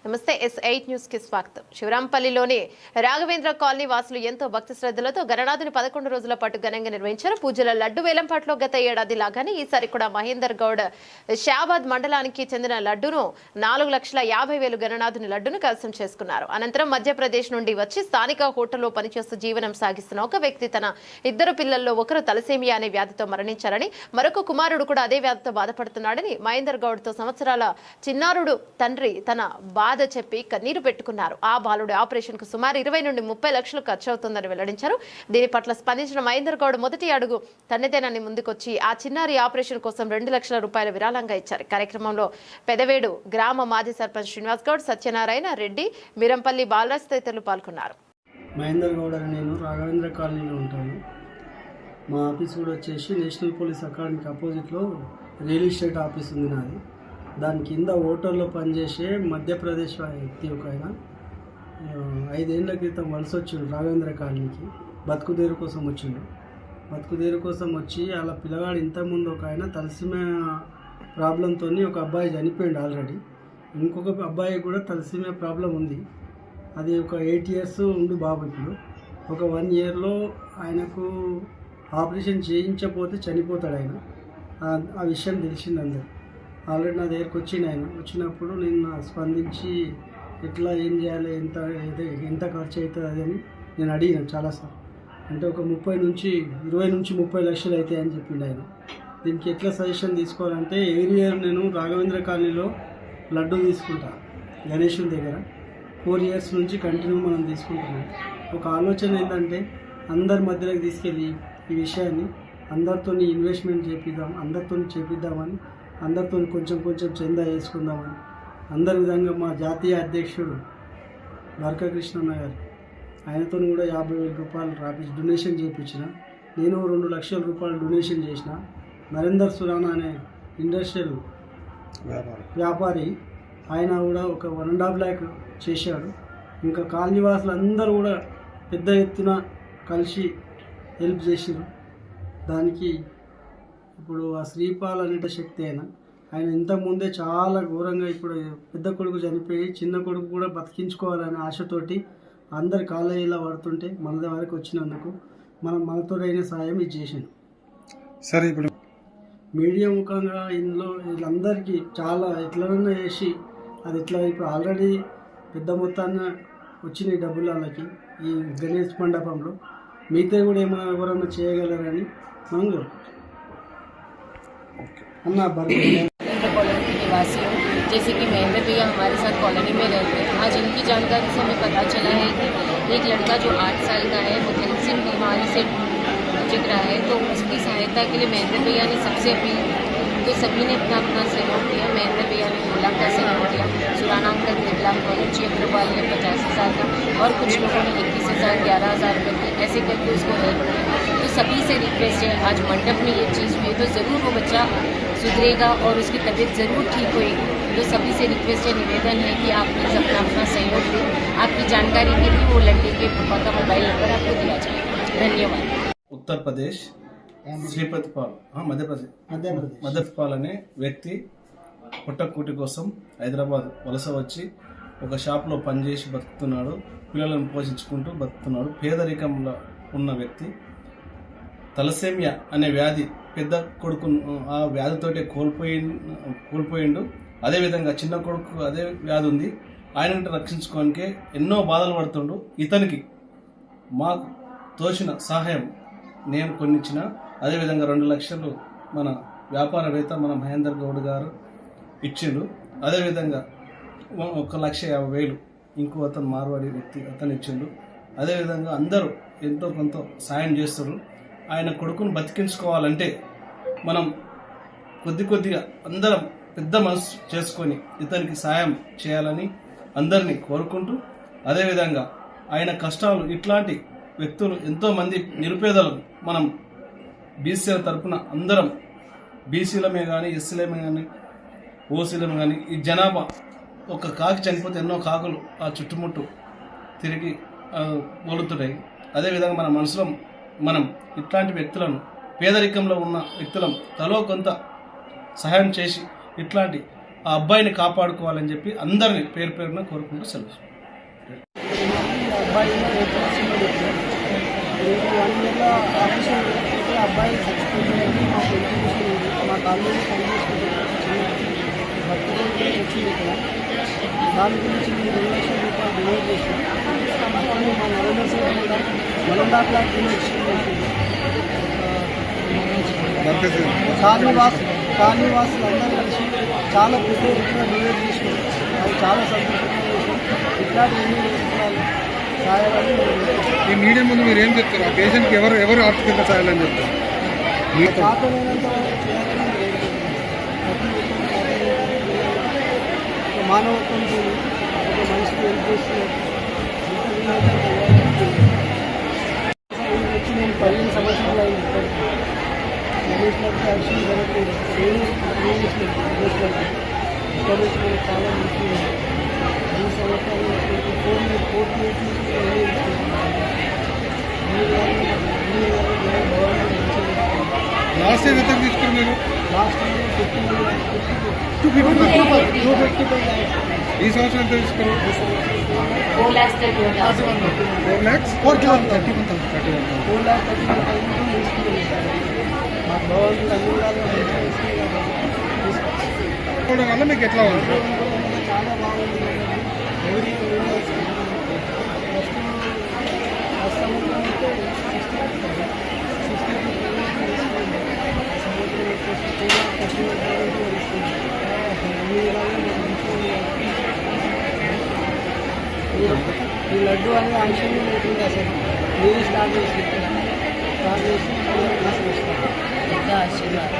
నమస్తే S8 news కి స్వాగతం. శివరాంపల్లిలోని రాఘవేంద్ర కాలనీ వాసులు ఎంతో భక్తి శ్రద్ధలతో గణనాథుని 11 రోజుల పాటు ఘనంగా నిర్వహించారు. పూజల లడ్డు వేలంపాట్లో గత ఏడాది లాగానే ఈసారి కూడా మహేందర్ గౌడ్ షాబాద్ మండలానికి చెందిన లడ్డును 4,50,000 గణనాథుని లడ్డును కైవసం చేసుకున్నారు. అనంతరం మధ్యప్రదేశ్ నుండి వచ్చి స్థానిక హోటల్లో పనిచేస్తూ జీవనం సాగిస్తున్న ఒక వ్యక్తి తన 2 పిల్లల్లో ఒకరు తలసేమియా అనే వ్యాధితో మరణించారని, మరొక కుమారుడు కూడా అదే వ్యాధితో బాధపడుతున్నాడని మహేందర్ గౌడ్ తో సంవత్సరాల చిన్నారుడు తండ్రి తన బాధ చెప్పి కన్నీరు పెట్టుకున్నారు. ఆ బాలుడి ఆపరేషన్ కు సుమారు 20 నుండి 30 లక్షలు ఖర్చు అవుతుందని వెల్లడించారు. దీని పట్ల స్పందించిన మహేందర్ గౌడ్ మొదటి అడుగు తనదేనని ముందుకొచ్చి ఆ చిన్నారి ఆపరేషన్ కోసం 2 లక్షల రూపాయల విరాళంగా ఇచ్చారు. కార్యక్రమంలో పెదవేడు గ్రామ మాజీ సర్పంచ్ శ్రీనివాస్ గౌడ్, సత్యనారాయణ రెడ్డి, మిరంపల్లి బాలరాజ్ తదితరులు పాల్గొన్నారు. మహేందర్ గౌడ్ అని నేను రాఘవేంద్ర కాలనీలో ఉంటాను. మా ఆఫీస్ కూడా వచ్చేసి నేషనల్ పోలీస్ అకాడమీకి అపోజిట్లో రియల్ ఎస్టేట్ ఆఫీస్ ఉంది నాది. దాని కింద హోటల్లో పనిచేసే మధ్యప్రదేశ్ వ్యక్తి ఒక ఆయన 5 ఏళ్ల క్రితం వలస వచ్చిండు రాఘవేంద్ర కాలనీకి. బతుకుదేరు కోసం వచ్చిండు. బతుకుదేరు కోసం వచ్చి అలా పిల్లగాడు ఇంతకుముందు ఒక ఆయన తలసిమియా ప్రాబ్లంతో ఒక అబ్బాయి చనిపోయిండు ఆల్రెడీ. ఇంకొక అబ్బాయి కూడా తలసిమియా ప్రాబ్లం ఉంది. అది ఒక 8 ఇయర్స్ ఉండు బాబు. ఇప్పుడు ఒక 1 ఇయర్లో ఆయనకు ఆపరేషన్ చేయించకపోతే చనిపోతాడు ఆయన. ఆ విషయం తెలిసింది అందరు. ఆల్రెడీ నా దగ్గరికి వచ్చిండు ఆయన. వచ్చినప్పుడు నేను స్పందించి ఎట్లా ఏం చేయాలి, ఎంత ఖర్చు అవుతుంది అది అని నేను అడిగినాను చాలాసార్లు. అంటే ఒక 20 నుంచి 30 లక్షలు అవుతాయి అని చెప్పిండు ఆయన. దీనికి ఎట్లా సజెషన్ తీసుకోవాలంటే ఎవ్రీ ఇయర్ నేను రాఘవేంద్ర కాలనీలో లడ్డు తీసుకుంటా గణేశుని దగ్గర. 4 ఇయర్స్ నుంచి కంటిన్యూ మనం తీసుకుంటున్నాం. ఒక ఆలోచన ఏంటంటే అందరి మధ్యలోకి తీసుకెళ్ళి ఈ విషయాన్ని అందరితో ఇన్వెస్ట్మెంట్ చేపిద్దాం, అందరితో చేపిద్దామని, అందరితో కొంచెం చందా వేసుకుందామని అందరి విధంగా మా జాతీయ అధ్యక్షుడు బర్కకృష్ణన్న గారు ఆయనతో కూడా 50,000 రూపాయలు రాపించి డొనేషన్ చేయించిన. నేను 2 లక్షల రూపాయలు డొనేషన్ చేసిన. నరేందర్ సురానా అనే ఇండస్ట్రియల్ వ్యాపారి ఆయన కూడా ఒక 1.5 lakh చేశాడు. ఇంకా కాలనీవాసులు అందరూ కూడా పెద్ద ఎత్తున కలిసి హెల్ప్ చేసారు. దానికి ఇప్పుడు ఆ శ్రీపాల్ అనేట శక్తి ఆయన ఇంతకుముందే చాలా ఘోరంగా ఇప్పుడు పెద్ద కొడుకు చనిపోయి చిన్న కొడుకు కూడా బతికించుకోవాలనే ఆశతోటి అందరి కాలేజీలో పడుతుంటే మన వరకు వచ్చినందుకు మనతో అయిన సాయం ఇది చేసాను. సరే, ఇప్పుడు మీడియా ముఖంగా ఇందులో వీళ్ళందరికీ చాలా ఎట్లనన్నా చేసి అది ఇట్లా ఇప్పుడు ఆల్రెడీ పెద్ద మొత్తాన్ని వచ్చినాయి డబ్బులు వాళ్ళకి ఈ గణేష్ మండపంలో. మిగతా కూడా ఏమైనా ఎవరన్నా చేయగలరని మనం కోరుకుంటాం. अन्ना कॉलोनी निवासी हूँ। जैसे कि महेंद्र भैया हमारे साथ कॉलोनी में रहते हैं। आज इनकी जानकारी से हमें पता चला है कि एक लड़का जो 8 साल का है वो थैलेसीमिया बीमारी से जूझ रहा है, तो उसकी सहायता के लिए महेंद्र भैया ने सबसे अपील, तो सभी ने अपना सहयोग दिया। महेंद्र भैया ने 2 लाख का सहयोग दिया, सुराना अंकल 1 लाख, मनोज अग्रवाल ने 85,000 का, और कुछ लोगों ने 21,000, 11,000 करके ऐसे करके उसको हेल्प किया। तो सभी से रिक्वेस्ट है, आज मंडप में ये चीज़ हुई तो ज़रूर वो बच्चा सुधरेगा और उसकी तबीयत ज़रूर ठीक होएगी। तो सभी से रिक्वेस्ट है, निवेदन है कि आप प्लीज़ अपना सहयोग दें। आपकी जानकारी के लिए वो लड़के के पापा का मोबाइल नंबर आपको दिया जाए। धन्यवाद। Uttar Pradesh Sripati Paul mother Paul అనే వ్యక్తి పుట్టకూటి కోసం హైదరాబాద్ వలస వచ్చి ఒక షాప్లో పనిచేసి బతుకుతున్నాడు. పిల్లలను పోషించుకుంటూ బతుకుతున్నాడు. పేదరికంలో ఉన్న వ్యక్తి. తలసేమియా అనే వ్యాధి పెద్ద కొడుకు ఆ వ్యాధితోటే కోల్పోయిండు. అదేవిధంగా చిన్న కొడుకు అదే వ్యాధి ఉంది. ఆయనను రక్షించుకోనికే ఎన్నో బాధలు పడుతుండు. ఇతనికి మాకు తోచిన సహాయం నేను కొన్నిచ్చిన. అదేవిధంగా 2 లక్షలు మన వ్యాపారవేత్త మన మహేందర్ గౌడ్ గారు ఇచ్చిండు. అదేవిధంగా 1,50,000 ఇంకో అతను మార్వాడి వ్యక్తి అతను ఇచ్చిండు. అదేవిధంగా అందరూ ఎంతో కొంత సాయం చేస్తారు. ఆయన కొడుకును బతికించుకోవాలంటే మనం కొద్దిగా అందరం పెద్ద మనసు చేసుకొని ఇతనికి సాయం చేయాలని అందరినీ కోరుకుంటూ, అదేవిధంగా ఆయన కష్టాలు ఇట్లాంటి వ్యక్తులు ఎంతోమంది నిరుపేదలు మనం బీసీల తరఫున అందరం బీసీలమే కానీ ఎస్సీలమే కానీ ఓసీలమే కానీ ఈ జనాభా ఒక కాకి చనిపోతే ఎన్నో కాకులు ఆ చుట్టుముట్టు తిరిగి పోలుతున్నాయి. అదేవిధంగా మన మనసులో మనం ఇట్లాంటి వ్యక్తులను పేదరికంలో ఉన్న వ్యక్తులను తలో కొంత సహాయం చేసి ఇట్లాంటి ఆ అబ్బాయిని కాపాడుకోవాలని చెప్పి అందరినీ పేరు పేరున కోరుకుంటూ సెలవు. అబ్బాయి 1 ఇయర్లో ఆపరేషన్ లేకపోతే అబ్బాయి చచ్చిపోయింది. మాకు ఇన్ఫర్మేషన్ ఉంది. మా కాలేజీలో పనిచేసుకుంటే బర్త్డే వచ్చింది ఇక్కడ. దాని గురించి మేము 2 లక్షల రూపాయలు డొనేట్ చేసాం. అప్పుడు మా నరేందర్ సార్ కూడా 1.5 లాక్ డొనేట్ కాలనీవాసులు అందరూ కలిసి చాలా పెద్ద ఎత్తున డొనేట్ చేసుకున్నాం. అది చాలా సంతోషంగా చేసాం. ఇట్లాంటి ఎన్ని చేసుకోవాలి సాయాలని. ఈ మీడియా ముందు మీరు ఏం చెప్తారు? ఆ పేషెంట్కి ఎవరు ఆర్థికంగా సాయాలని చెప్తారు? సాధ్యమైనంత వరకు చేయాలని ఒక మానవత్వంతో ఒక మనిషికి హెల్ప్ చేస్తున్నారు. వచ్చి నేను 15 సంవత్సరాలు అయింది. గణేష్లకు యాక్షన్ జరగలేదు. ఇక్కడ నుంచి మనకు చాలా మంచి 2 సంవత్సరాలు 4 ఇయర్స్ లాస్ట్ ఇయర్ ఎంత తీసుకున్నారు మీరు? Last year 255. ఈ సంవత్సరం ఎంత తీసుకున్నారు? 4 lakhs तक हो गया। 4 lakhs 31,000 మాకు భగవంతుడు అన్ని విధాలుగా మంచిగా ఇస్తుంది కాబట్టి తీసుకోవడం వల్ల మీకు ఎట్లా ఉంది? చాలా బాగుంది. ఎవరి సముద్రం అయితే 60 ఈ లడ్డు అనే అంశంలో ఉంటుంది. అసలు మీరు స్టార్ట్ చేసి आशीर्वाद।